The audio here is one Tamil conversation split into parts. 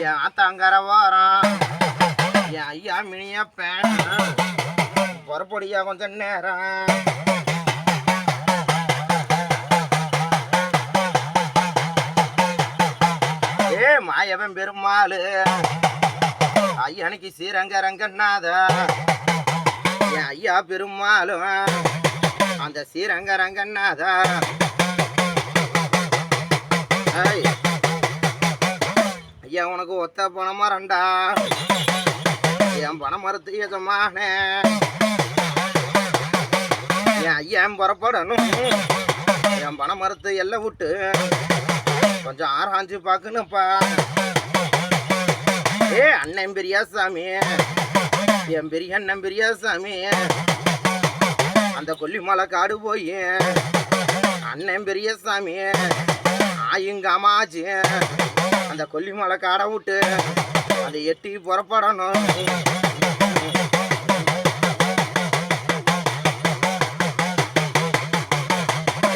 என் ஆத்தாங்கர வாரம் என் ஐயா மினியப்பேன் பொறப்பொடியா கொஞ்சம் நேரம். மாயவன் பெருமாளு ஐயனுக்கு ஸ்ரீரங்க ரங்கநாத என் ஐயா பெருமாளும் அந்த ஸ்ரீரங்க ரங்கநாத. ஐயா உனக்கு ஒத்த பணமா ரெண்டா என் பண மரத்து எஜமான என் ஐயா புறப்படணும் என் பண மரத்து எல்லாம் விட்டு கொஞ்சம் ஆராய்ஞ்சு பார்க்கணும்ப்பா. அண்ணன் பெரியாசாமி என் பெரிய அண்ணன் பெரியாசாமி அந்த கொல்லிமலை காடு போய் அண்ணன் பெரியசாமி ஆயுங்காமாச்சு அந்த கொல்லிமலை காடை விட்டு அந்த எட்டி புறப்படணும்.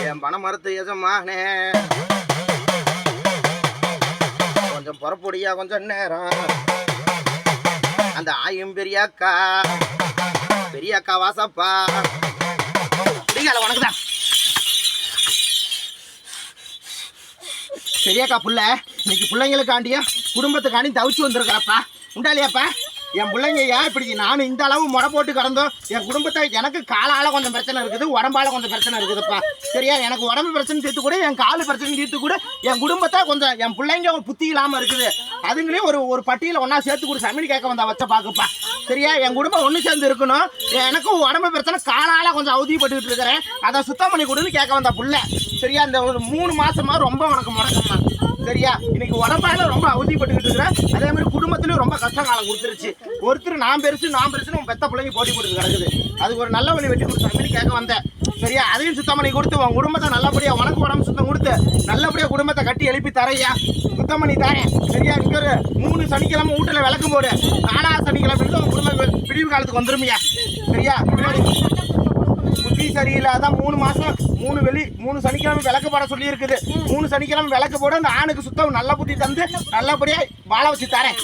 என் பண மரத்து எஜமானே கொஞ்சம் புறப்பொடியா கொஞ்சம் நேரம். அந்த ஆயும் பெரியாக்கா வாசப்பா உனக்குதான் பெரியாக்கா புள்ள இன்னைக்கு பிள்ளைங்களுக்காண்டியா குடும்பத்துக்காண்டி தவிச்சு வந்திருக்கிறப்பா உண்டாலியாப்பா. என் பிள்ளைங்க ஏன் இப்படி நானும் இந்த அளவு முறை போட்டு கிடந்தோம். என் குடும்பத்தை எனக்கு காலால் கொஞ்சம் பிரச்சனை இருக்குது, உடம்பால் கொஞ்சம் பிரச்சனை இருக்குதுப்பா. சரியா, எனக்கு உடம்பு பிரச்சனை தீர்த்து கூட என் காலு பிரச்சனை தீர்த்து கூட என் குடும்பத்தை கொஞ்சம் என் பிள்ளைங்க ஒரு புத்தி இல்லாமல் இருக்குது. அதுங்களையும் ஒரு பட்டியல ஒன்றா சேர்த்து கூட சமையல் கேட்க வந்தா வச்ச பார்க்குப்பா. சரியா, என் குடும்பம் ஒன்று சேர்ந்து இருக்கணும். எனக்கும் உடம்பு பிரச்சனை காலால் கொஞ்சம் அவதிப்பட்டுக்கிட்டு இருக்கிறேன், அதை சுத்தம் பண்ணி கொடுன்னு கேட்க வந்தா புள்ள. சரியா, இந்த ஒரு 3 மாசமா ரொம்ப உனக்கு முடக்கம்மா. சரியா, இன்னைக்கு உடம்பால ரொம்ப அவதிப்பட்டுக்கிட்டு இருக்கிறேன். அதே மாதிரி குடும்பத்திலையும் ரொம்ப கஷ்ட காலம் கொடுத்துருச்சு. ஒருத்தர் நான் பெருசுன்னு பெத்த பிள்ளைங்க போட்டி போட்டு கிடக்குது. அதுக்கு ஒரு நல்ல வழி வெட்டி கொடுத்து கேட்க வந்தேன். சரியா, அதையும் சுத்தம் பண்ணி கொடுத்து உன் குடும்பத்தை நல்லபடியா உனக்கு உடம்பு சுத்தம் கொடுத்து நல்லபடியா குடும்பத்தை கட்டி எழுப்பி தரையா சுத்தம் பண்ணி தரேன். சரியா, இங்க ஒரு 3 சனிக்கிழமை வீட்டுல விளக்கு போடு, 4ஆவது சனிக்கிழமை உன் குடும்ப பிடிவு காலத்துக்கு வந்துருமியா. சரியா, புத்தி சரியில்லாதான் 3 மாசம் 3 சனிக்கிழமை விளக்கு போட சொல்லி இருக்குது. 3 சனிக்கிழமை விளக்கு போட அந்த ஆணுக்கு சுத்தம் நல்ல புத்தி தந்து நல்லபடியா வாழ வச்சு தரேன்.